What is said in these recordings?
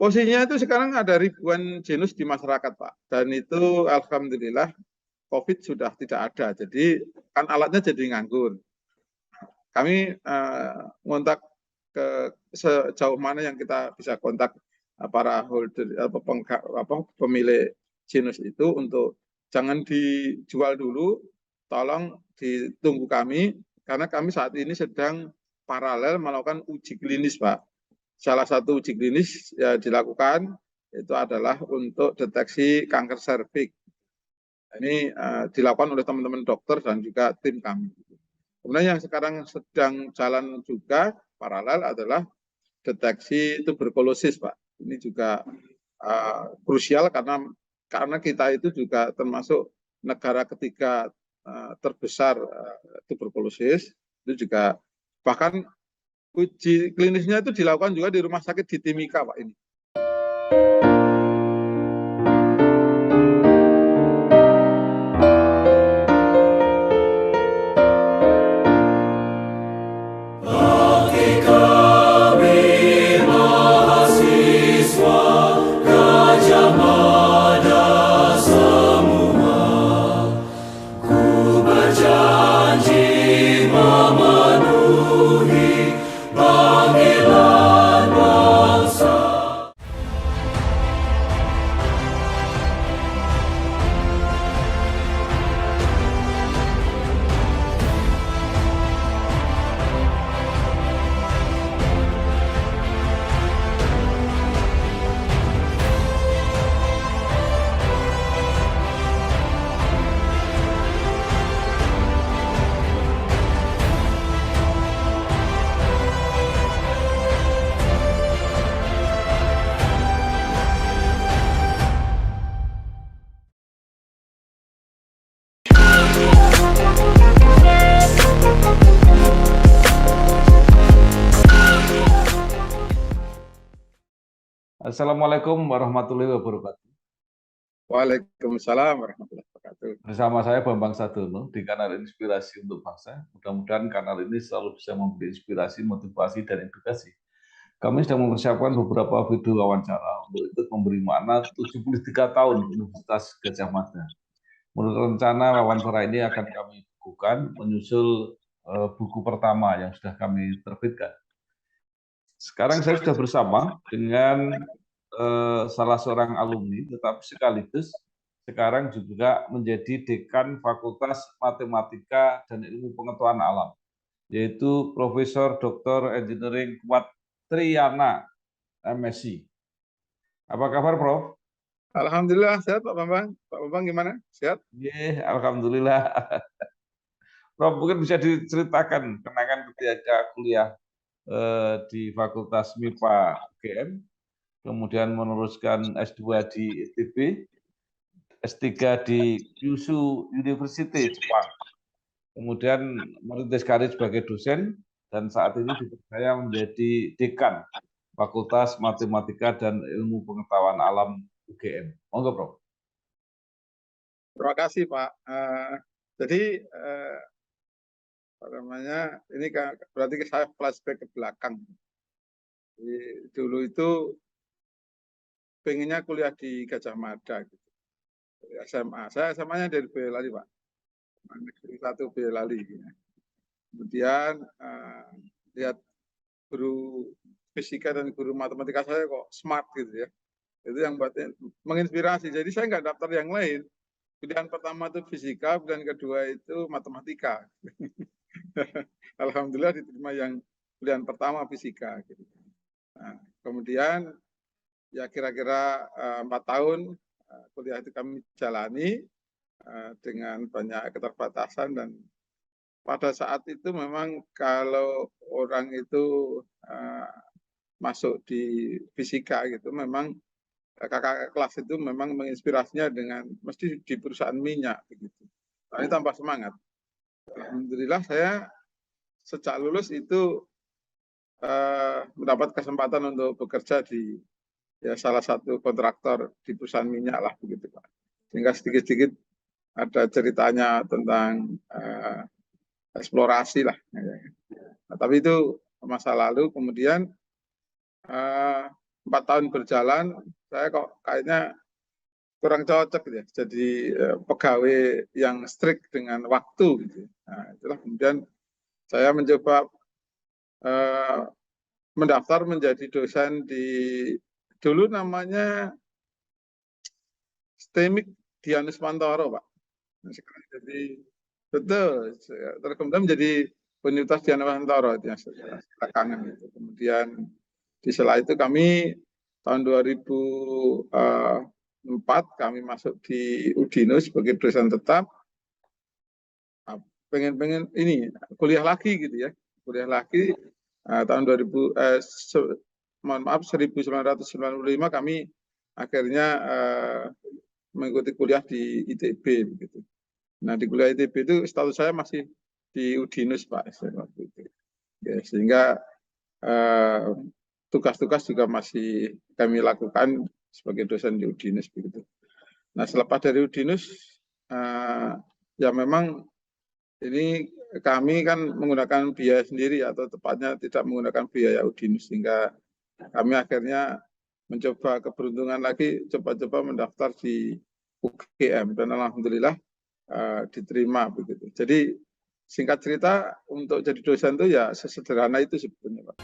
Posisinya itu sekarang ada ribuan genus di masyarakat, Pak. Dan itu alhamdulillah COVID sudah tidak ada. Jadi kan alatnya jadi nganggur. Kami ngontak ke sejauh mana yang kita bisa kontak para holder pemilik genus itu untuk jangan dijual dulu, tolong ditunggu kami karena kami saat ini sedang paralel melakukan uji klinis, Pak. Salah satu uji klinis ya dilakukan itu adalah untuk deteksi kanker serviks. Ini dilakukan oleh teman-teman dokter dan juga tim kami. Kemudian yang sekarang sedang jalan juga paralel adalah deteksi tuberkulosis, Pak. Ini juga krusial karena kita itu juga termasuk negara ketiga terbesar tuberkulosis. Itu juga bahkan uji klinisnya itu dilakukan juga di rumah sakit di Timika, Pak ini. Assalamualaikum warahmatullahi wabarakatuh. Waalaikumsalam warahmatullahi wabarakatuh. Bersama saya Bambang Sadono di kanal Inspirasi untuk Bangsa. Mudah-mudahan kanal ini selalu bisa memberi inspirasi, motivasi, dan edukasi. Kami sedang mempersiapkan beberapa video wawancara untuk ikut memberi makna 73 tahun Universitas Gadjah Mada. Menurut rencana wawancara ini akan kami bukukan menyusul buku pertama yang sudah kami terbitkan. Sekarang saya sudah bersama dengan salah seorang alumni, tetapi sekaligus sekarang juga menjadi Dekan Fakultas Matematika dan Ilmu Pengetahuan Alam, yaitu Profesor Dr. Engineering Kuat Triyana, MSc. Apa kabar, Prof? Alhamdulillah sehat, Pak Bambang. Pak Bambang gimana? Sehat? Iya, alhamdulillah. Prof, mungkin bisa diceritakan kenangan ketika kuliah di Fakultas MIPA UGM, kemudian meneruskan S2 di ITB, S3 di Kyushu University, Jepang. Kemudian merintis karir sebagai dosen, dan saat ini dipercaya menjadi dekan Fakultas Matematika dan Ilmu Pengetahuan Alam UGM. Monggo, Prof. Terima kasih, Pak. Jadi ini berarti saya flashback ke belakang. Jadi, dulu itu pengennya kuliah di Gadjah Mada, gitu. SMA. Saya SMA-nya dari Boyolali, Pak. Negeri 1 Boyolali. Kemudian lihat guru fisika dan guru matematika saya kok smart gitu ya. Itu yang menginspirasi. Jadi saya nggak daftar yang lain. Pilihan pertama itu fisika, pilihan kedua itu matematika. Alhamdulillah diterima yang pilihan pertama fisika. Gitu. Nah, kemudian ya kira-kira 4 tahun kuliah itu kami jalani dengan banyak keterbatasan, dan pada saat itu memang kalau orang itu masuk di fisika gitu, memang kakak kelas itu memang menginspirasinya dengan mesti di perusahaan minyak begitu. Nah, ini tambah semangat. Alhamdulillah saya sejak lulus itu mendapat kesempatan untuk bekerja di salah satu kontraktor di perusahaan minyak lah begitu, Pak. Sehingga sedikit-sedikit ada ceritanya tentang eksplorasi lah. Nah, tapi itu masa lalu. Kemudian 4 tahun berjalan, saya kok kayaknya kurang cocok ya, jadi pegawai yang strict dengan waktu gitu. Nah, itulah kemudian saya mencoba mendaftar menjadi dosen di dulu namanya STEMIK Dianus Mantoro, Pak. Nah, sekarang jadi betul, terus kemudian menjadi Universitas Dianus Mantoro itu yang belakangan itu. Kemudian di sela itu kami tahun 2004 kami masuk di Udinus sebagai dosen tetap. Pengen ini kuliah lagi gitu ya, kuliah lagi tahun 1995 kami akhirnya mengikuti kuliah di ITB begitu. Nah di kuliah ITB itu status saya masih di Udinus Pak waktu itu. Ya, sehingga tugas-tugas juga masih kami lakukan sebagai dosen di Udinus begitu. Nah selepas dari Udinus ya memang ini kami kan menggunakan biaya sendiri atau tepatnya tidak menggunakan biaya Udinus, sehingga kami akhirnya mencoba keberuntungan lagi, coba-coba mendaftar di UGM dan alhamdulillah diterima begitu. Jadi singkat cerita untuk jadi dosen itu ya sesederhana itu sebetulnya, Pak.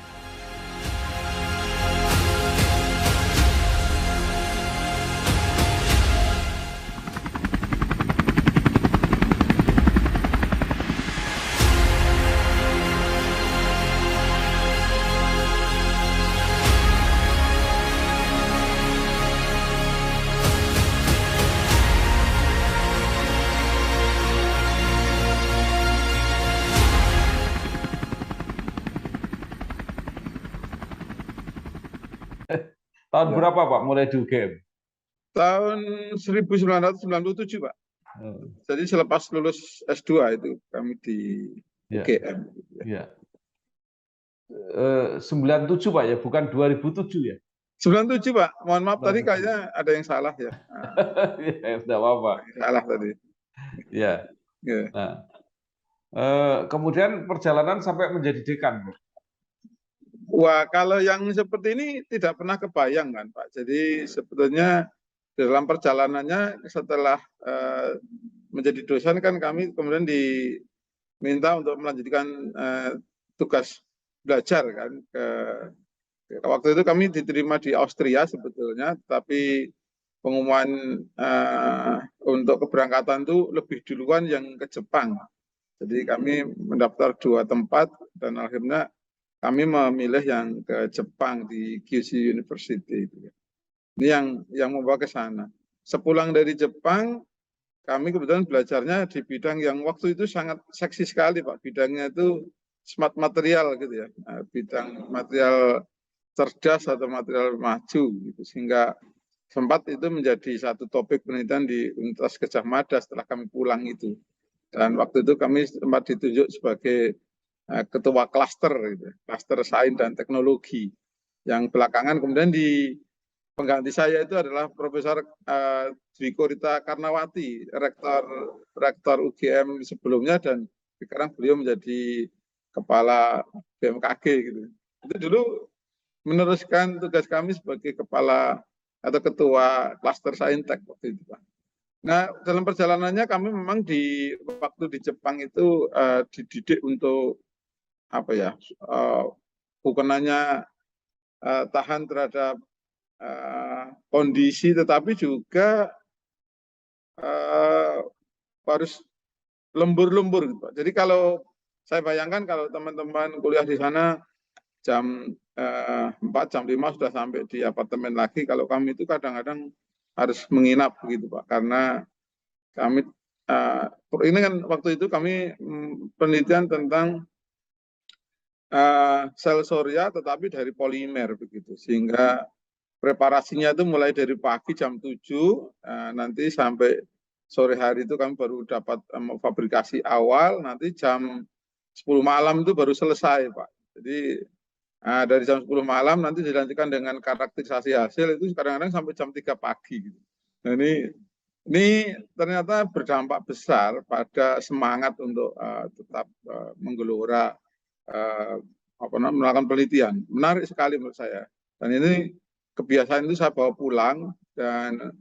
Tahun berapa Pak mulai di UGM? Tahun 1997 Pak. Jadi selepas lulus S2 itu kami di UGM. Ya. 97 Pak ya, bukan 2007 ya? 97 Pak, mohon maaf tadi kayaknya ada yang salah ya. Ya, tidak apa-apa. Salah tadi. Ya. Nah, kemudian perjalanan sampai menjadi dekan, Pak. Wah, kalau yang seperti ini tidak pernah kebayang kan, Pak. Jadi sebetulnya dalam perjalanannya setelah menjadi dosen kan kami kemudian diminta untuk melanjutkan tugas belajar kan. Waktu itu kami diterima di Austria sebetulnya, tapi pengumuman untuk keberangkatan itu lebih duluan yang ke Jepang. Jadi kami mendaftar 2 tempat dan akhirnya kami memilih yang ke Jepang di Kyushu University. Ini yang membawa ke sana. Sepulang dari Jepang, kami kebetulan belajarnya di bidang yang waktu itu sangat seksi sekali, Pak. Bidangnya itu smart material gitu ya, bidang material cerdas atau material maju gitu. Sehingga sempat itu menjadi satu topik penelitian di Universitas Gadjah Mada setelah kami pulang itu. Dan waktu itu kami sempat ditunjuk sebagai ketua klaster, gitu, klaster sains dan teknologi. Yang belakangan kemudian di pengganti saya itu adalah Profesor Dwiko Rita Karnawati, rektor UGM sebelumnya, dan sekarang beliau menjadi kepala BMKG gitu. Itu dulu meneruskan tugas kami sebagai kepala atau ketua klaster saintek waktu itu, Pak. Nah, dalam perjalanannya kami memang di waktu di Jepang itu dididik untuk apa ya, bukan hanya tahan terhadap kondisi, tetapi juga harus lembur-lembur gitu, Pak. Jadi kalau saya bayangkan kalau teman-teman kuliah di sana jam 4, jam 5 sudah sampai di apartemen lagi, kalau kami itu kadang-kadang harus menginap begitu, Pak, karena kami ini kan waktu itu kami penelitian tentang sel surya tetapi dari polimer begitu, sehingga preparasinya itu mulai dari pagi jam 7 nanti sampai sore hari itu kami baru dapat fabrikasi awal, nanti jam 10 malam itu baru selesai, Pak. Jadi dari jam 10 malam nanti dilanjutkan dengan karakterisasi hasil itu kadang-kadang sampai jam 3 pagi gitu. Nah, ini ternyata berdampak besar pada semangat untuk tetap menggelora melakukan penelitian. Menarik sekali menurut saya. Dan ini kebiasaan itu saya bawa pulang, dan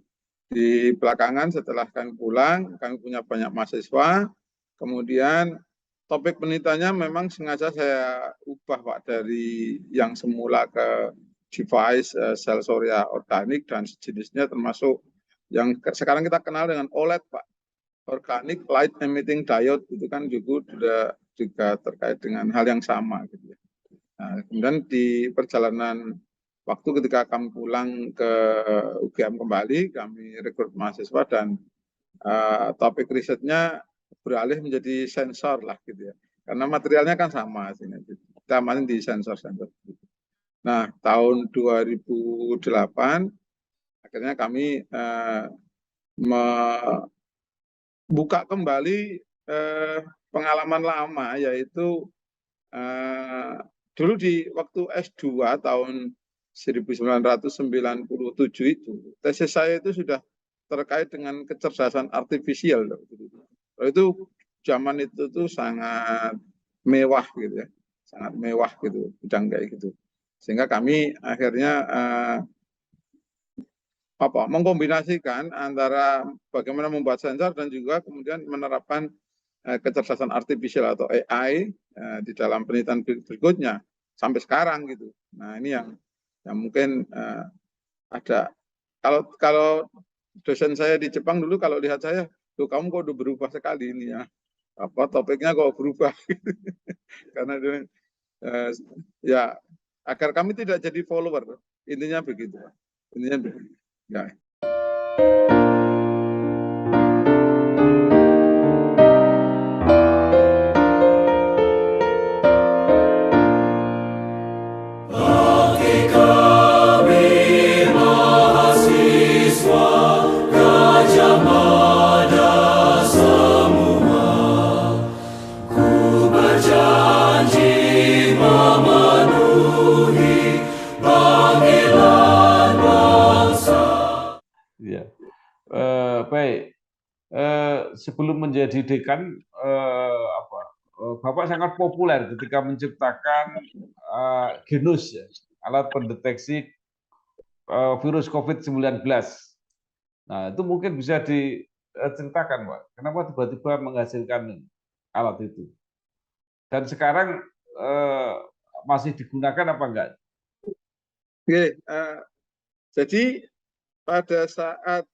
di belakangan setelah kami pulang, kami punya banyak mahasiswa, kemudian topik penelitiannya memang sengaja saya ubah Pak, dari yang semula ke device sel surya organik dan sejenisnya, termasuk yang sekarang kita kenal dengan OLED Pak, Organic Light Emitting Diode, itu kan juga terkait dengan hal yang sama gitu ya. Nah, kemudian di perjalanan waktu ketika kami pulang ke UGM kembali, kami rekrut mahasiswa dan topik risetnya beralih menjadi sensor lah gitu ya. Karena materialnya kan sama, kita amatin di sensor-sensor. Nah, tahun 2008 akhirnya kami membuka kembali pengalaman lama, yaitu dulu di waktu S2 tahun 1997 itu, tesis saya itu sudah terkait dengan kecerdasan artifisial. Itu zaman itu tuh sangat mewah gitu ya, sangat mewah gitu, bidang kayak gitu. Sehingga kami akhirnya mengkombinasikan antara bagaimana membuat sensor dan juga kemudian menerapkan kecerdasan artifisial atau AI di dalam penelitian berikutnya sampai sekarang gitu. Nah, ini yang mungkin ada, kalau dosen saya di Jepang dulu kalau lihat saya, tuh kamu kok udah berubah sekali ini ya, topiknya kok berubah karena ya agar kami tidak jadi follower, intinya begitu, intinya begitu. Ya. Baik, sebelum menjadi dekan, Bapak sangat populer ketika menciptakan Genus, ya, alat pendeteksi virus COVID-19. Nah, itu mungkin bisa diceritakan, Pak, kenapa tiba-tiba menghasilkan alat itu? Dan sekarang masih digunakan apa enggak? Oke, jadi pada saat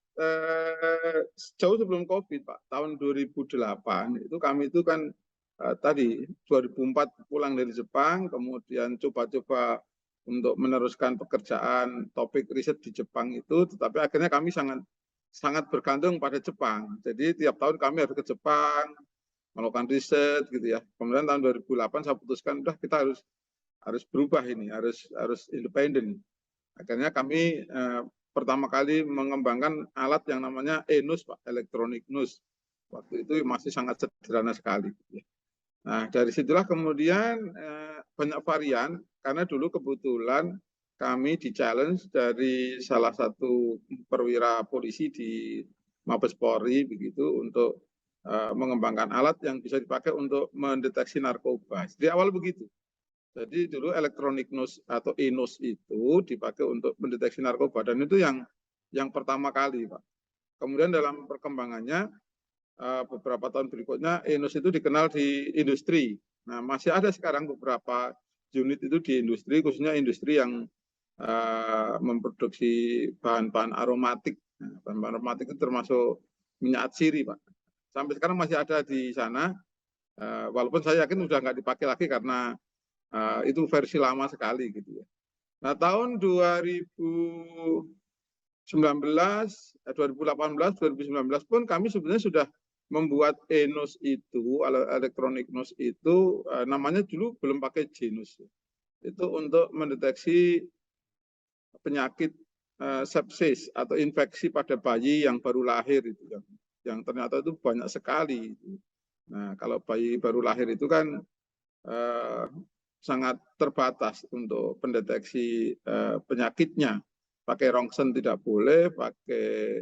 jauh sebelum COVID, Pak, tahun 2008 itu kami itu kan tadi 2004 pulang dari Jepang, kemudian coba-coba untuk meneruskan pekerjaan topik riset di Jepang itu, tetapi akhirnya kami sangat bergantung pada Jepang. Jadi tiap tahun kami harus ke Jepang melakukan riset gitu ya. Kemudian tahun 2008 saya putuskan udah kita harus berubah ini, harus independen. Akhirnya kami pertama kali mengembangkan alat yang namanya ENUS, Pak, Electronic Nose. Waktu itu masih sangat sederhana sekali. Nah, dari situlah kemudian banyak varian, karena dulu kebetulan kami di-challenge dari salah satu perwira polisi di Mabes Polri begitu untuk mengembangkan alat yang bisa dipakai untuk mendeteksi narkoba. Di awal begitu. Jadi dulu electronic nose atau e-nose itu dipakai untuk mendeteksi narkoba, dan itu yang pertama kali, Pak. Kemudian dalam perkembangannya beberapa tahun berikutnya e-nose itu dikenal di industri. Nah, masih ada sekarang beberapa unit itu di industri, khususnya industri yang memproduksi bahan-bahan aromatik. Nah, bahan-bahan aromatik itu termasuk minyak atsiri, Pak. Sampai sekarang masih ada di sana, walaupun saya yakin sudah nggak dipakai lagi karena itu versi lama sekali gitu ya. Nah, tahun 2019, 2018, 2019 pun kami sebenarnya sudah membuat e-nose itu, electronic nose itu, namanya dulu belum pakai Genus. Itu untuk mendeteksi penyakit sepsis atau infeksi pada bayi yang baru lahir itu, yang ternyata itu banyak sekali. Nah, kalau bayi baru lahir itu kan sangat terbatas untuk pendeteksi penyakitnya. Pakai rongsen tidak boleh, pakai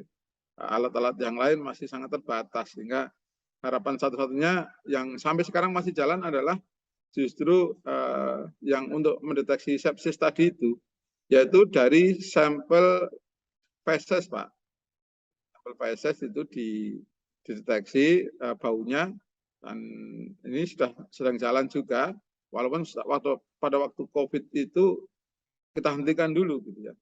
alat-alat yang lain masih sangat terbatas. Sehingga harapan satu-satunya yang sampai sekarang masih jalan adalah justru yang untuk mendeteksi sepsis tadi itu. yaitu dari sampel feses, Pak. Sampel feses itu dideteksi baunya, dan ini sudah sedang jalan juga, walaupun pada waktu COVID itu kita hentikan dulu gitu ya.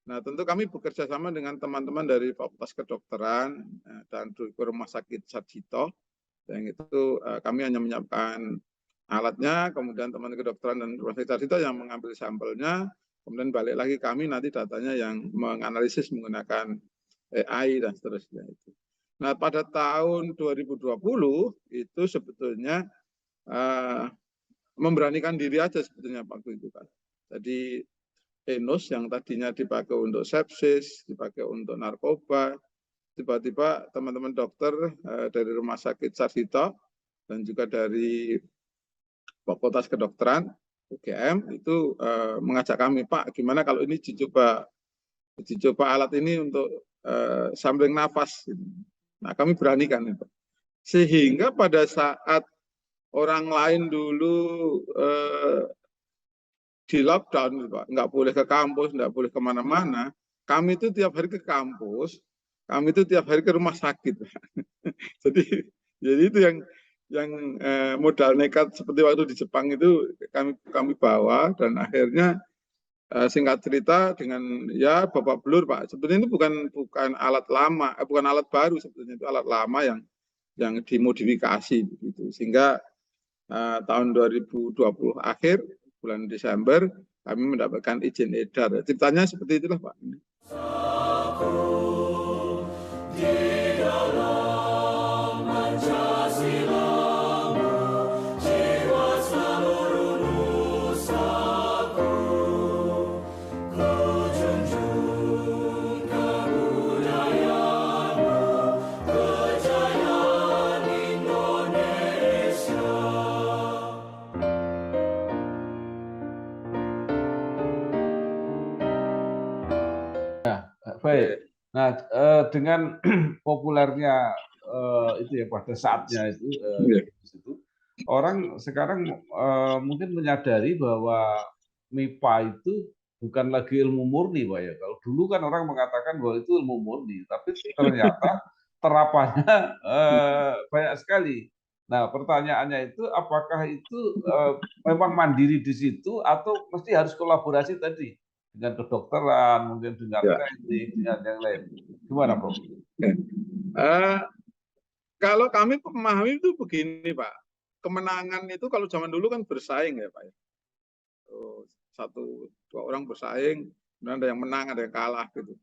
Nah, tentu kami bekerja sama dengan teman-teman dari Fakultas Kedokteran dan Rumah Sakit Sarjito. Yang itu kami hanya menyiapkan alatnya, kemudian teman kedokteran dan Rumah Sakit Sarjito yang mengambil sampelnya, kemudian balik lagi kami nanti datanya yang menganalisis menggunakan AI dan seterusnya itu. Nah, pada tahun 2020 itu sebetulnya memberanikan diri aja sebetulnya waktu itu, Pak. Jadi Enos yang tadinya dipakai untuk sepsis, dipakai untuk narkoba, tiba-tiba teman-teman dokter dari Rumah Sakit Sarjito dan juga dari Fakultas Kedokteran UGM itu mengajak kami, Pak, gimana kalau ini dicoba alat ini untuk sampling nafas. Nah, kami beranikan itu. Sehingga pada saat orang lain dulu di lockdown, Pak, nggak boleh ke kampus, nggak boleh kemana-mana. Kami itu tiap hari ke kampus, kami itu tiap hari ke rumah sakit, Pak. jadi itu yang modal nekat seperti waktu di Jepang itu kami bawa, dan akhirnya singkat cerita dengan ya babak belur, Pak. Sebetulnya itu bukan alat lama, bukan alat baru, sebetulnya itu alat lama yang dimodifikasi begitu. Sehingga tahun 2020 akhir bulan Desember kami mendapatkan izin edar. Ceritanya seperti itulah, Pak. Baik. Nah, dengan populernya itu ya pada saatnya itu, orang sekarang mungkin menyadari bahwa MIPA itu bukan lagi ilmu murni, Pak ya. Kalau dulu kan orang mengatakan bahwa itu ilmu murni, tapi ternyata terapannya banyak sekali. Nah, pertanyaannya itu apakah itu memang mandiri di situ atau mesti harus kolaborasi tadi dengan kedokteran, mungkin dengan teknik, dengan yang lain. Gimana, Prof? Kalau kami memahami itu begini, Pak. Kemenangan itu kalau zaman dulu kan bersaing ya, Pak. Satu dua orang bersaing, kemudian ada yang menang, ada yang kalah gitu.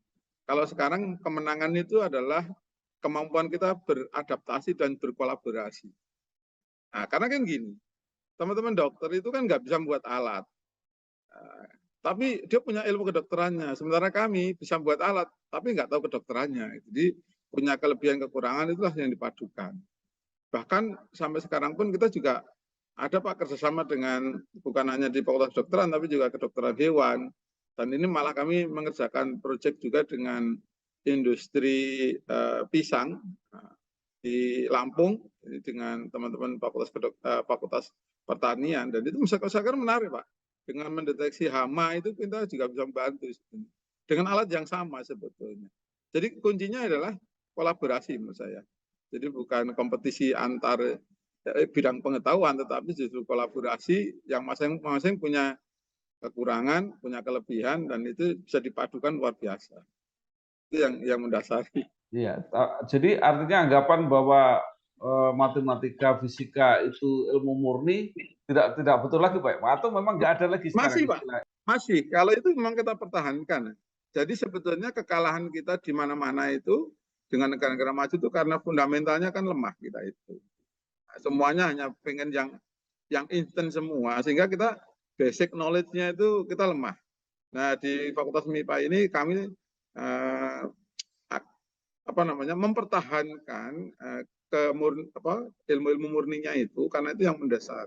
Kalau sekarang kemenangan itu adalah kemampuan kita beradaptasi dan berkolaborasi. Nah, karena kan gini, teman-teman dokter itu kan nggak bisa membuat alat. Tapi dia punya ilmu kedokterannya. Sementara kami bisa membuat alat, tapi nggak tahu kedokterannya. Jadi punya kelebihan kekurangan itulah yang dipadukan. Bahkan sampai sekarang pun kita juga ada, Pak, kerjasama dengan bukan hanya di Fakultas Kedokteran, tapi juga kedokteran hewan. Dan ini malah kami mengerjakan proyek juga dengan industri pisang di Lampung dengan teman-teman Fakultas Pertanian. Dan itu misalkan menarik, Pak. Dengan mendeteksi hama itu kita juga bisa membantu dengan alat yang sama sebetulnya. Jadi kuncinya adalah kolaborasi menurut saya. Jadi bukan kompetisi antar bidang pengetahuan, tetapi justru kolaborasi yang masing-masing punya kekurangan, punya kelebihan, dan itu bisa dipadukan luar biasa. Itu yang mendasari. Iya, jadi artinya anggapan bahwa matematika, fisika itu ilmu murni tidak betul lagi, Pak? Atau memang nggak ada lagi sekarang? Masih, Pak. Masih. Kalau itu memang kita pertahankan. Jadi sebetulnya kekalahan kita di mana-mana itu dengan negara-negara maju itu karena fundamentalnya kan lemah kita itu. Semuanya hanya pengen yang instan semua, sehingga kita basic knowledge-nya itu kita lemah. Nah, di Fakultas MIPA ini kami mempertahankan ilmu-ilmu murninya itu karena itu yang mendasar.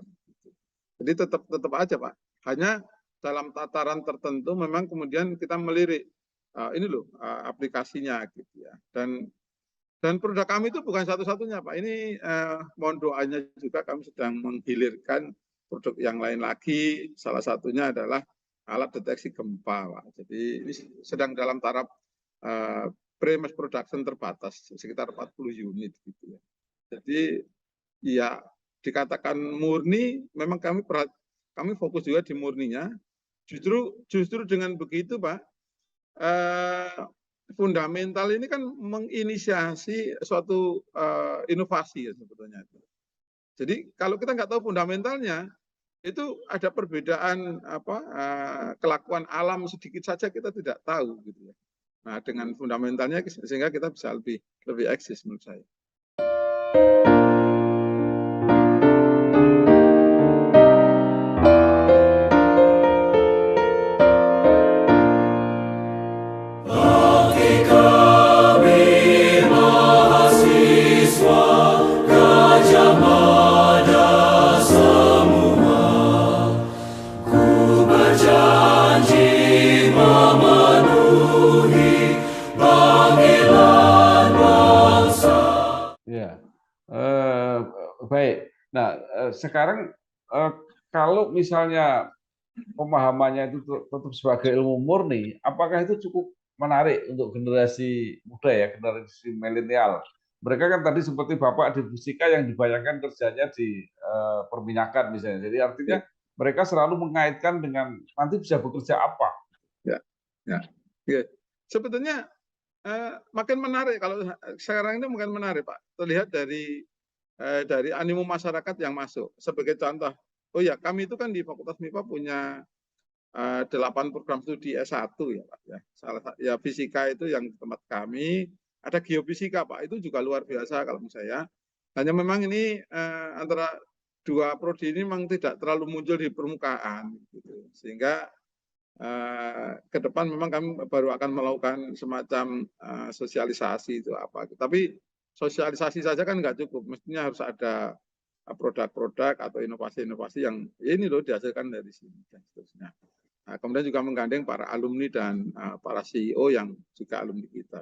Jadi tetap aja, Pak. Hanya dalam tataran tertentu memang kemudian kita melirik ini loh aplikasinya gitu ya. Dan produk kami itu bukan satu-satunya, Pak. Ini mohon doanya juga, kami sedang menghilirkan produk yang lain lagi. Salah satunya adalah alat deteksi gempa, Pak. Jadi ini sedang dalam taraf pre-mass production terbatas, sekitar 40 unit gitu ya. Jadi ya dikatakan murni, memang kami fokus juga di murninya. Justru dengan begitu, Pak, fundamental ini kan menginisiasi suatu inovasi ya sebetulnya. Jadi kalau kita nggak tahu fundamentalnya, itu ada perbedaan kelakuan alam sedikit saja kita tidak tahu gitu ya. Nah, dengan fundamentalnya sehingga kita bisa lebih eksis menurut saya. Baik. Nah, sekarang kalau misalnya pemahamannya itu tetap sebagai ilmu murni, apakah itu cukup menarik untuk generasi muda ya, generasi milenial? Mereka kan tadi seperti Bapak di fisika yang dibayangkan kerjanya di perminyakan misalnya. Jadi artinya mereka selalu mengaitkan dengan nanti bisa bekerja apa? Ya. Sebetulnya makin menarik kalau sekarang ini makin menarik, Pak. Terlihat dari animo masyarakat yang masuk. Sebagai contoh, oh ya kami itu kan di Fakultas MIPA punya 8 program studi S1 ya Pak ya. Ya fisika itu yang di tempat kami, ada geofisika Pak, itu juga luar biasa kalau menurut saya. Hanya memang ini antara dua prodi ini memang tidak terlalu muncul di permukaan gitu. Sehingga ke depan memang kami baru akan melakukan semacam sosialisasi itu apa. Tapi sosialisasi saja kan nggak cukup, mestinya harus ada produk-produk atau inovasi-inovasi yang ini loh dihasilkan dari sini dan seterusnya. Nah, kemudian juga menggandeng para alumni dan para CEO yang juga alumni kita.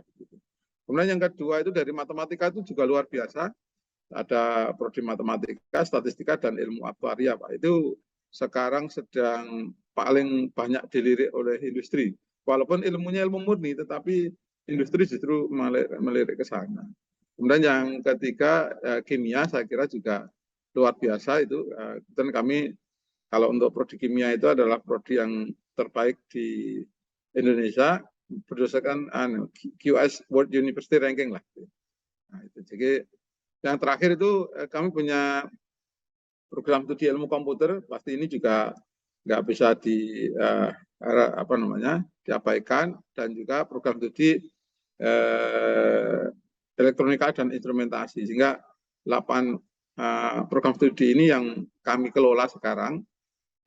Kemudian yang kedua itu dari matematika itu juga luar biasa. Ada prodi matematika, statistika, dan ilmu aktuaria, Pak. Itu sekarang sedang paling banyak dilirik oleh industri. Walaupun ilmunya ilmu murni, tetapi industri justru melirik ke sana. Kemudian yang ketiga, kimia, saya kira juga luar biasa itu. Dan kami kalau untuk prodi kimia itu adalah prodi yang terbaik di Indonesia berdasarkan QS World University Ranking lah. Nah, itu. Jadi yang terakhir itu kami punya program studi ilmu komputer, pasti ini juga nggak bisa diabaikan, dan juga program studi elektronika dan instrumentasi, sehingga 8 program studi ini yang kami kelola sekarang.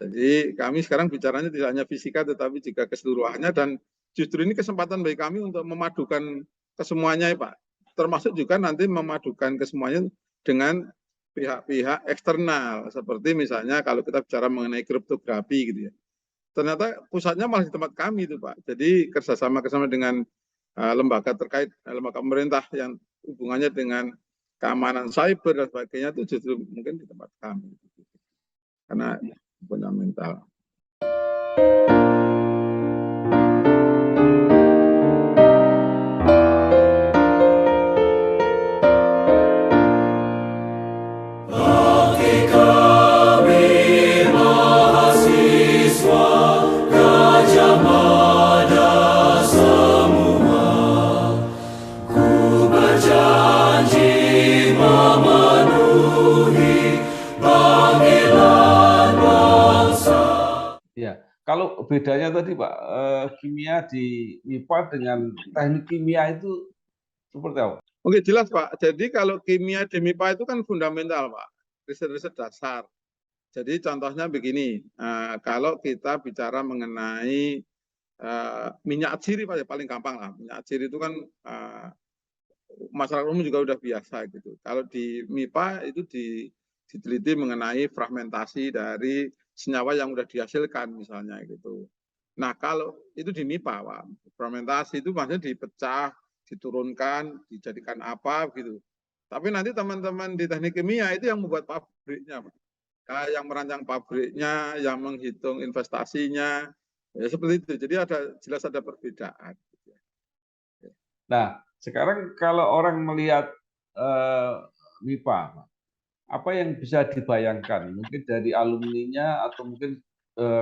Jadi kami sekarang bicaranya tidak hanya fisika tetapi juga keseluruhannya, dan justru ini kesempatan bagi kami untuk memadukan kesemuanya ya Pak. Termasuk juga nanti memadukan kesemuanya dengan pihak-pihak eksternal, seperti misalnya kalau kita bicara mengenai kriptografi gitu ya. Ternyata pusatnya malah di tempat kami itu Pak. Jadi kerjasama dengan lembaga terkait, lembaga pemerintah yang hubungannya dengan keamanan cyber dan sebagainya itu justru mungkin di tempat kami. Karena fundamental. Kalau bedanya tadi Pak, kimia di MIPA dengan teknik kimia itu seperti apa? Oke, jelas Pak. Jadi kalau kimia di MIPA itu kan fundamental Pak, riset-riset dasar. Jadi contohnya begini, kalau kita bicara mengenai minyak atsiri Pak, ya paling gampang lah. Minyak atsiri itu kan masyarakat umum juga udah biasa gitu. Kalau di MIPA itu diteliti mengenai fragmentasi dari senyawa yang sudah dihasilkan misalnya gitu. Nah kalau itu di MIPA Pak, fragmentasi itu maksudnya dipecah, diturunkan, dijadikan apa gitu. Tapi nanti teman-teman di teknik kimia itu yang membuat pabriknya Pak. Yang merancang pabriknya, yang menghitung investasinya, Ya seperti itu. Jadi jelas ada perbedaan. Nah, sekarang kalau orang melihat MIPA, apa yang bisa dibayangkan? Mungkin dari alumninya atau mungkin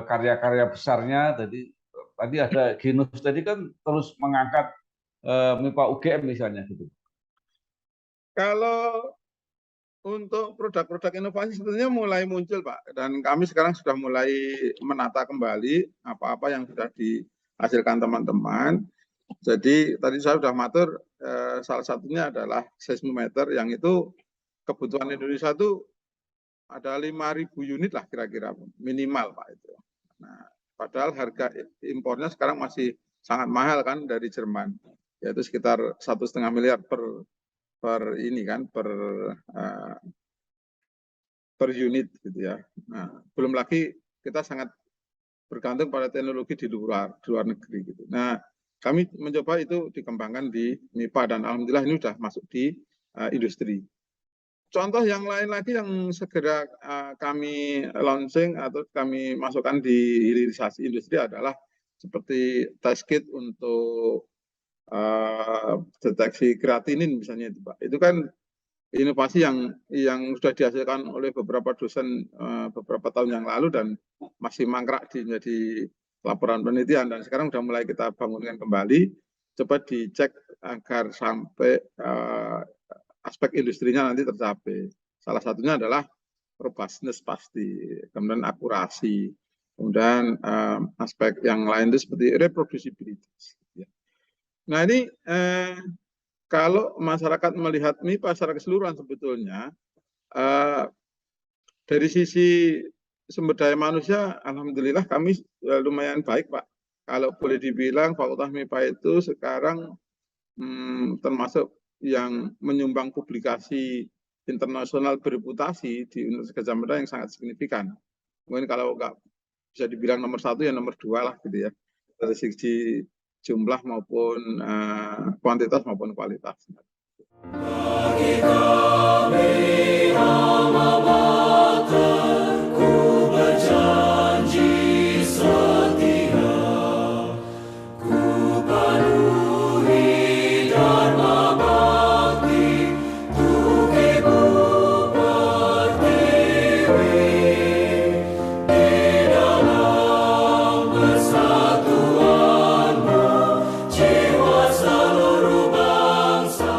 karya-karya besarnya. Tadi ada Genus tadi kan terus mengangkat MIPA UGM misalnya gitu. Kalau untuk produk-produk inovasi sebetulnya mulai muncul, Pak. Dan kami sekarang sudah mulai menata kembali apa-apa yang sudah dihasilkan teman-teman. Jadi tadi saya sudah matur, salah satunya adalah seismometer yang itu kebutuhan Indonesia itu ada 5.000 unit lah kira-kira minimal, Pak, itu. Nah, padahal harga impornya sekarang masih sangat mahal kan dari Jerman, yaitu sekitar 1,5 miliar per ini kan per unit gitu ya. Nah, belum lagi kita sangat bergantung pada teknologi di luar negeri gitu. Nah, kami mencoba itu dikembangkan di MIPA dan alhamdulillah ini sudah masuk di industri. Contoh yang lain lagi yang segera kami launching atau kami masukkan di hilirisasi industri adalah seperti test kit untuk deteksi kreatinin misalnya itu, Pak. Itu kan inovasi yang sudah dihasilkan oleh beberapa dosen beberapa tahun yang lalu dan masih mangkrak menjadi laporan penelitian dan sekarang sudah mulai kita bangunkan kembali. Coba dicek agar sampai aspek industrinya nanti tercapai. Salah satunya adalah robustness pasti, kemudian akurasi, kemudian aspek yang lain itu seperti reproducibilitas. Nah ini kalau masyarakat melihat MIPA secara keseluruhan sebetulnya dari sisi sumber daya manusia, alhamdulillah kami lumayan baik, Pak. Kalau boleh dibilang Fakultas MIPA itu sekarang termasuk yang menyumbang publikasi internasional bereputasi di Universitas Gadjah Mada yang sangat signifikan. Mungkin kalau nggak bisa dibilang nomor 1 ya nomor 2 lah gitu ya. Dari sisi jumlah maupun kuantitas maupun kualitas. Bagi kami alma mater, ku berjanji setia, ku penuhi dharma bakti, untuk Ibu Pertiwi, di dalam persatuanmu, jiwa seluruh bangsa.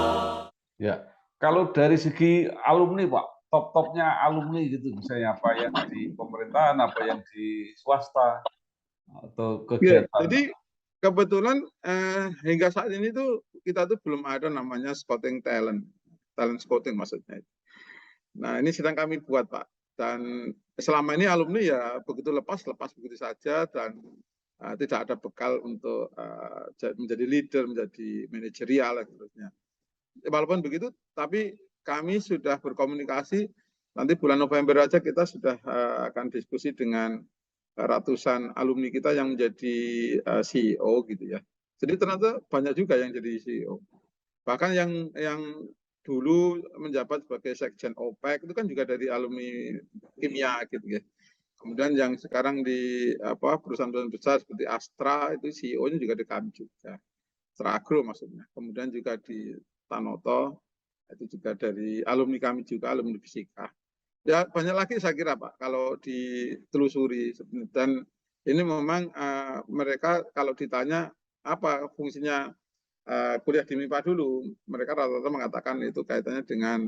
Ya, kalau dari segi alumni, Pak, top-topnya alumni gitu, misalnya apa yang di pemerintahan, apa yang di swasta, atau kegiatan. Jadi kebetulan hingga saat ini tuh kita tuh belum ada namanya scouting talent scouting maksudnya. Nah ini sedang kami buat, Pak. Dan selama ini alumni ya begitu lepas begitu saja dan tidak ada bekal untuk menjadi leader, menjadi manajerial dan seterusnya. Walaupun begitu, tapi kami sudah berkomunikasi. Nanti bulan November aja kita sudah akan diskusi dengan ratusan alumni kita yang menjadi CEO gitu ya. Jadi ternyata banyak juga yang jadi CEO. Bahkan yang dulu menjabat sebagai sekjen OPEC itu kan juga dari alumni kimia gitu ya. Kemudian yang sekarang di perusahaan-perusahaan besar seperti Astra itu CEO-nya juga di kami juga. Seragro maksudnya. Kemudian juga di Tanoto itu juga dari alumni kami juga, alumni fisika. Ya banyak lagi saya kira, Pak, kalau ditelusuri. Dan ini memang mereka kalau ditanya apa fungsinya kuliah di MIPA dulu, mereka rata-rata mengatakan itu kaitannya dengan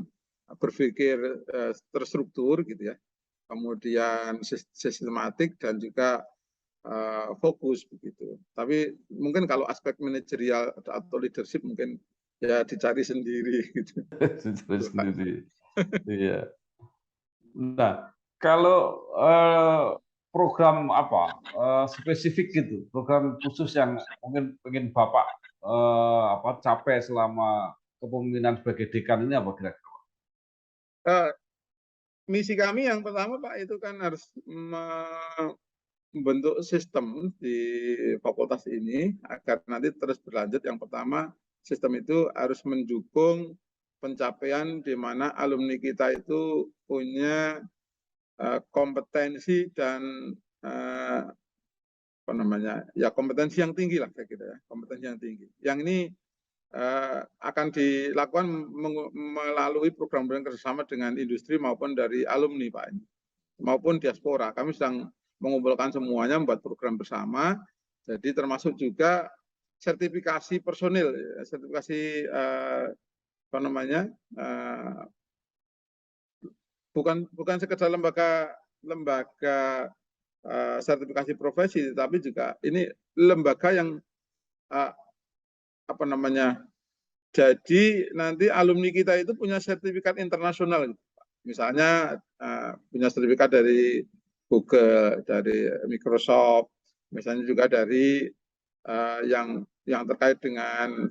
berpikir terstruktur gitu ya, kemudian sistematik dan juga fokus begitu. Tapi mungkin kalau aspek manajerial atau leadership mungkin ya dicari sendiri gitu. Dicari sendiri. Iya. Nah, kalau program apa spesifik gitu, program khusus yang mungkin ingin Bapak capai selama kepemimpinan sebagai dekan ini apa kira-kira? Misi kami yang pertama, Pak, itu kan harus membentuk sistem di fakultas ini agar nanti terus berlanjut. Yang pertama, sistem itu harus mendukung pencapaian di mana alumni kita itu punya kompetensi dan apa namanya, ya kompetensi yang tinggi lah saya kira ya, kompetensi yang tinggi. Yang ini akan dilakukan melalui program kerjasama dengan industri maupun dari alumni Pak, maupun diaspora. Kami sedang mengumpulkan semuanya, membuat program bersama. Jadi termasuk juga sertifikasi personil, sertifikasi apa namanya, bukan sekedar lembaga sertifikasi profesi, tapi juga ini lembaga yang apa namanya, jadi nanti alumni kita itu punya sertifikat internasional, misalnya punya sertifikat dari Google, dari Microsoft, misalnya juga dari yang terkait dengan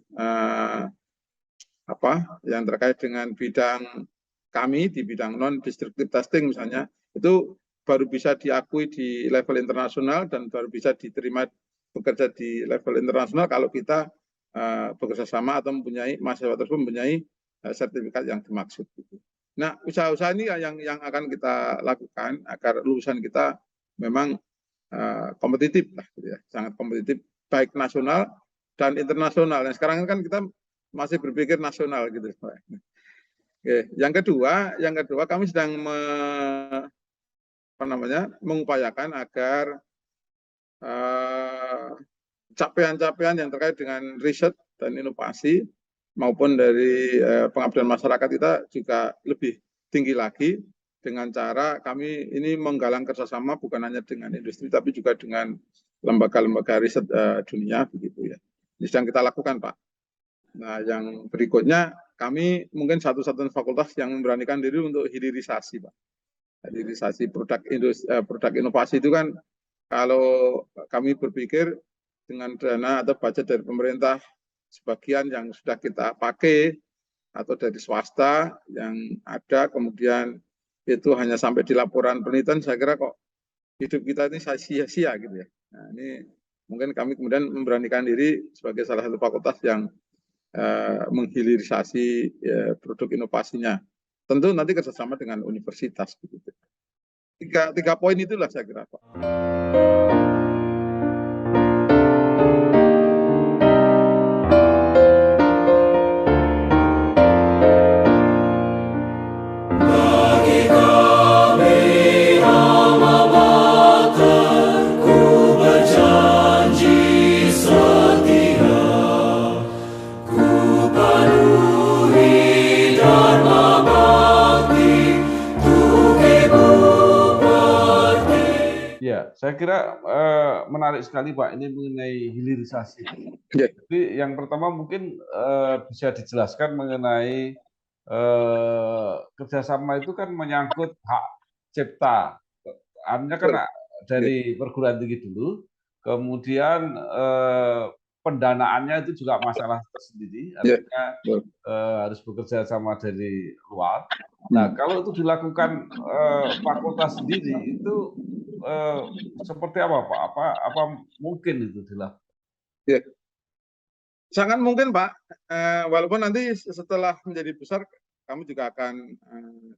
yang terkait dengan bidang kami di bidang non-destructive testing misalnya, itu baru bisa diakui di level internasional dan baru bisa diterima bekerja di level internasional kalau kita bekerja sama atau mempunyai mahasiswa tersebut mempunyai sertifikat yang dimaksud. Nah, usaha-usaha ini yang akan kita lakukan agar lulusan kita memang kompetitif lah, gitu ya, sangat kompetitif baik nasional dan internasional. Nah, sekarang kan kita masih berpikir nasional gitu. Oke. Yang kedua kami sedang mengupayakan agar capaian-capaian yang terkait dengan riset dan inovasi maupun dari pengabdian masyarakat kita juga lebih tinggi lagi dengan cara kami ini menggalang kerjasama bukan hanya dengan industri tapi juga dengan lembaga-lembaga riset dunia begitu ya. Ini sedang kita lakukan Pak. Nah, yang berikutnya kami mungkin satu-satunya fakultas yang memberanikan diri untuk hilirisasi Pak. Hilirisasi produk inovasi itu kan kalau kami berpikir dengan dana atau budget dari pemerintah sebagian yang sudah kita pakai atau dari swasta yang ada kemudian itu hanya sampai di laporan penelitian, saya kira kok hidup kita ini sia-sia gitu ya. Nah, ini mungkin kami kemudian memberanikan diri sebagai salah satu fakultas yang menghilirisasi produk inovasinya. Tentu nanti kerjasama dengan universitas begitu. Tiga poin itulah saya kira Pak. Saya kira menarik sekali Pak, ini mengenai hilirisasi. Jadi yang pertama mungkin bisa dijelaskan mengenai kerjasama itu kan menyangkut hak cipta. Artinya kan dari perguruan tinggi dulu, kemudian pendanaannya itu juga masalah tersendiri, artinya harus bekerja sama dari luar. Nah, kalau itu dilakukan fakultas sendiri itu seperti apa Pak? Apa mungkin itu dilakukan? Ya. Sangat mungkin Pak, walaupun nanti setelah menjadi besar kami juga akan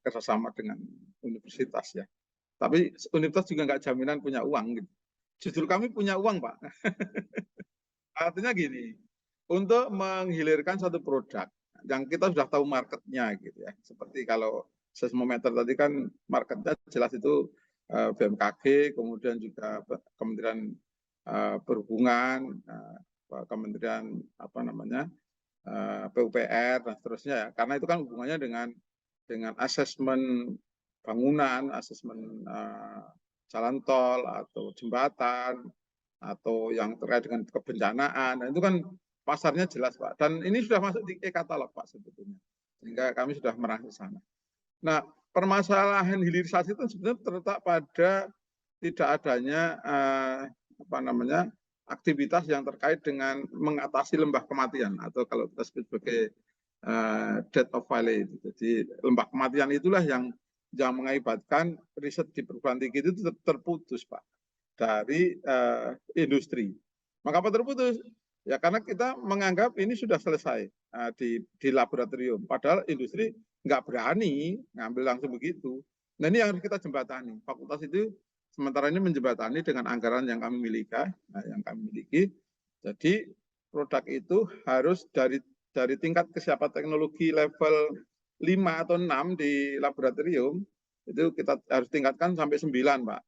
kerjasama dengan universitas ya. Tapi universitas juga nggak jaminan punya uang gitu. Justru kami punya uang Pak. Artinya gini, untuk menghilirkan satu produk yang kita sudah tahu marketnya gitu ya. Seperti kalau seismometer tadi kan marketnya jelas itu BMKG, kemudian juga Kementerian Perhubungan, Kementerian PUPR dan seterusnya ya. Karena itu kan hubungannya dengan asesmen bangunan, asesmen jalan tol atau jembatan atau yang terkait dengan kebencanaan. Nah, itu kan pasarnya jelas Pak. Dan ini sudah masuk di e-katalog Pak sebetulnya. Sehingga kami sudah merah ke sana. Nah, permasalahan hilirisasi itu sebenarnya terletak pada tidak adanya aktivitas yang terkait dengan mengatasi lembah kematian atau kalau kita sebut sebagai death of valley. Jadi lembah kematian itulah yang mengakibatkan riset di perguruan tinggi itu terputus Pak dari industri. Maka apa terputus? Ya karena kita menganggap ini sudah selesai di laboratorium. Padahal industri nggak berani ngambil langsung begitu. Nah ini yang harus kita jembatani. Fakultas itu sementara ini menjembatani dengan anggaran yang kami miliki. Jadi produk itu harus dari tingkat kesiapan teknologi level 5 atau 6 di laboratorium, itu kita harus tingkatkan sampai 9, Pak.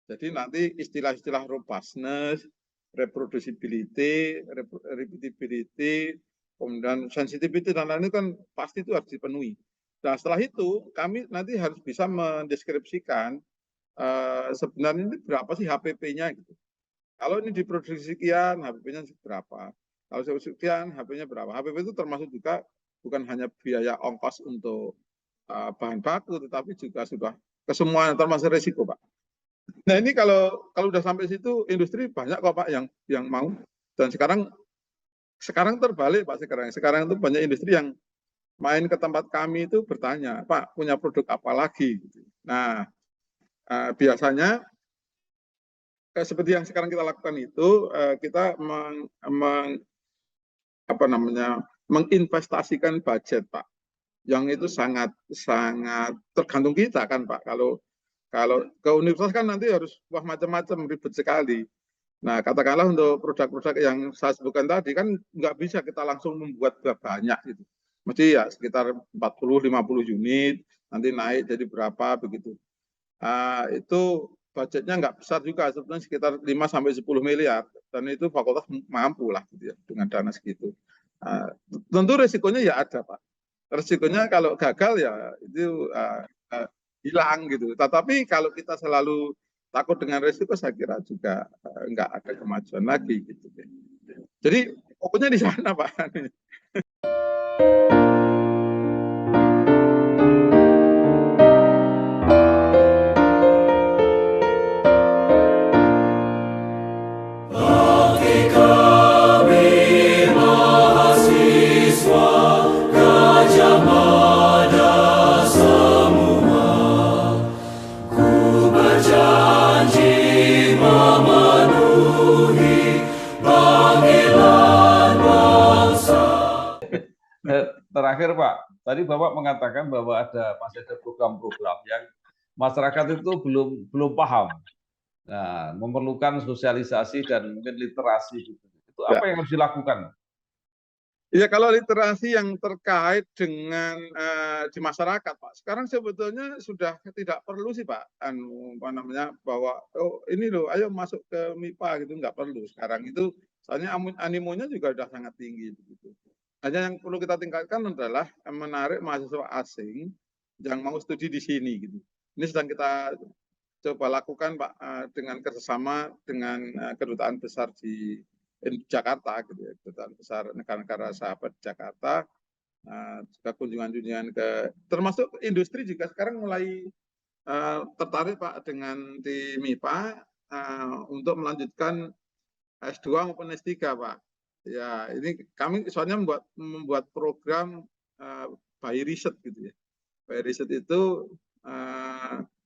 Jadi nanti istilah-istilah robustness, reproducibility, repeatability, kemudian sensitivity dan lain-lain kan pasti itu harus dipenuhi. Nah, setelah itu kami nanti harus bisa mendeskripsikan sebenarnya ini berapa sih HPP-nya gitu. Kalau ini diproduksi sekian, HPP-nya berapa? Kalau sekian, HPP-nya berapa? HPP itu termasuk juga bukan hanya biaya ongkos untuk bahan baku, tetapi juga sudah kesemuanya termasuk risiko, Pak. Nah ini kalau udah sampai situ, industri banyak kok Pak yang mau. Dan sekarang terbalik Pak, sekarang itu banyak industri yang main ke tempat kami itu bertanya, Pak punya produk apa lagi? Nah biasanya seperti yang sekarang kita lakukan itu, kita menginvestasikan budget Pak, yang itu sangat tergantung kita kan Pak. Kalau ke universitas kan nanti harus wah macam-macam, ribet sekali. Nah katakanlah untuk produk-produk yang saya sebutkan tadi kan nggak bisa kita langsung membuat banyak gitu. Mesti ya sekitar 40-50 unit, nanti naik jadi berapa begitu. Itu budgetnya nggak besar juga, sebetulnya sekitar 5-10 miliar, dan itu fakultas mampu lah gitu ya, dengan dana segitu. Tentu resikonya ya ada Pak. Resikonya kalau gagal ya itu hilang gitu. Tetapi kalau kita selalu takut dengan resiko, saya kira juga nggak ada kemajuan lagi gitu. Jadi pokoknya di sana Pak. Terakhir Pak, tadi Bapak mengatakan bahwa masih ada program-program yang masyarakat itu belum paham. Nah, memerlukan sosialisasi dan mungkin literasi gitu. Itu apa yang harus dilakukan? Ya kalau literasi yang terkait dengan di masyarakat Pak, sekarang sebetulnya sudah tidak perlu sih Pak, bahwa oh ini loh, ayo masuk ke MIPA gitu, nggak perlu sekarang itu, soalnya animonya juga sudah sangat tinggi begitu. Hanya yang perlu kita tingkatkan adalah menarik mahasiswa asing yang mau studi di sini gitu. Ini sedang kita coba lakukan Pak, dengan kerjasama dengan kedutaan besar di Jakarta gitu ya, kedutaan besar negara-negara sahabat Jakarta, juga kunjungan-kunjungan ke termasuk industri juga sekarang mulai tertarik Pak dengan di MIPA untuk melanjutkan S2 maupun S3 Pak. Ya ini kami soalnya membuat program by riset gitu ya. By riset itu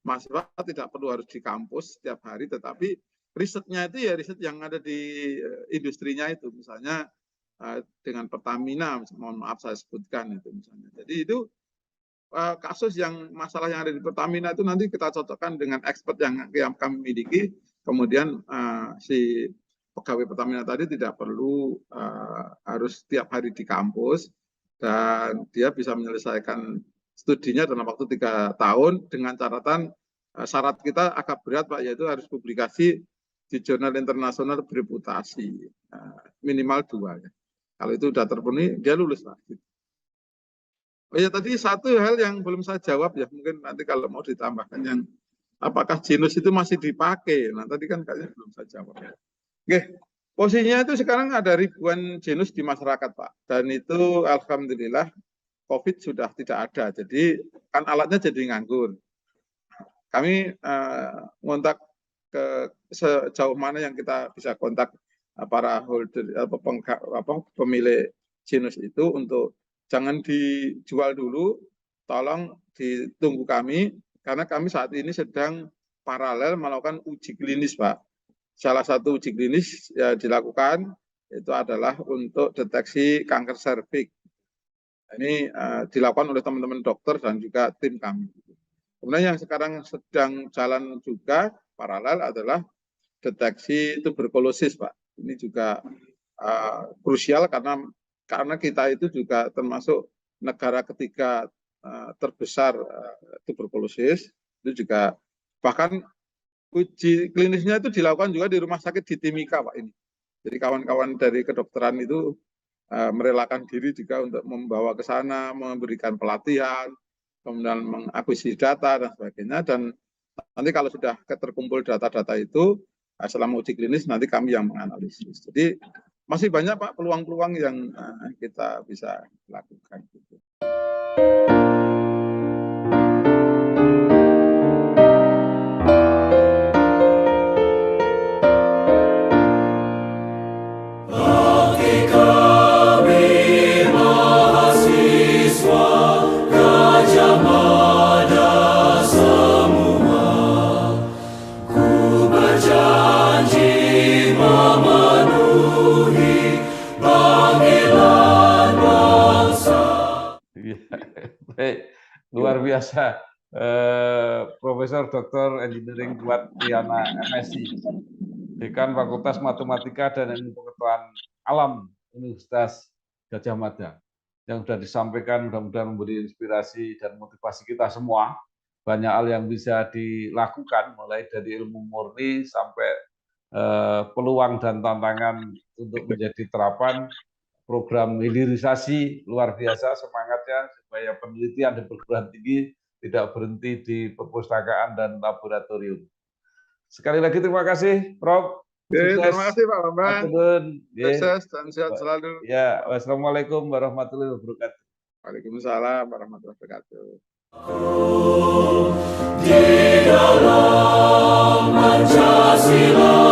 mahasiswa tidak perlu harus di kampus setiap hari, tetapi risetnya itu ya riset yang ada di industrinya itu, misalnya dengan Pertamina, mohon maaf saya sebutkan itu misalnya. Jadi itu kasus yang masalah yang ada di Pertamina itu nanti kita cocokkan dengan expert yang kami miliki, kemudian si pegawai Pertamina tadi tidak perlu harus setiap hari di kampus, dan dia bisa menyelesaikan studinya dalam waktu 3 tahun dengan catatan syarat kita agak berat Pak, yaitu harus publikasi di jurnal internasional bereputasi minimal 2 ya. Kalau itu sudah terpenuhi dia lulus lah. Oh ya tadi satu hal yang belum saya jawab ya, mungkin nanti kalau mau ditambahkan yang apakah genus itu masih dipakai. Nah tadi kan kayaknya belum saya jawab ya. Oke, posisinya itu sekarang ada ribuan genus di masyarakat Pak, dan itu alhamdulillah COVID sudah tidak ada, jadi kan alatnya jadi nganggur. Kami ngontak ke sejauh mana yang kita bisa kontak para holder pemilik genus itu untuk jangan dijual dulu, tolong ditunggu kami, karena kami saat ini sedang paralel melakukan uji klinis Pak. Salah satu uji klinis ya dilakukan itu adalah untuk deteksi kanker serviks. Ini dilakukan oleh teman-teman dokter dan juga tim kami. Kemudian yang sekarang sedang jalan juga paralel adalah deteksi tuberkulosis, Pak. Ini juga krusial karena kita itu juga termasuk negara ketiga terbesar tuberkulosis. Itu juga bahkan uji klinisnya itu dilakukan juga di rumah sakit di Timika, Pak, ini. Jadi kawan-kawan dari kedokteran itu merelakan diri juga untuk membawa ke sana, memberikan pelatihan, kemudian mengakuisisi data dan sebagainya. Dan nanti kalau sudah terkumpul data-data itu, selama uji klinis nanti kami yang menganalisis. Jadi masih banyak, Pak, peluang-peluang yang kita bisa lakukan. Luar biasa, Profesor Dr. Engineering Kuat Triana MSc, Dekan Fakultas Matematika dan Ilmu Pengetahuan Alam Universitas Gadjah Mada, yang sudah disampaikan mudah-mudahan memberi inspirasi dan motivasi kita semua. Banyak hal yang bisa dilakukan, mulai dari ilmu murni sampai peluang dan tantangan untuk menjadi terapan. Program hilirisasi luar biasa semangatnya supaya penelitian di perguruan tinggi tidak berhenti di perpustakaan dan laboratorium. Sekali lagi terima kasih, Prof. Terima kasih, Pak Bambang. Sukses dan sehat selalu. Ya, wassalamualaikum warahmatullahi wabarakatuh. Waalaikumsalam warahmatullahi wabarakatuh. Di dalam Pancasila.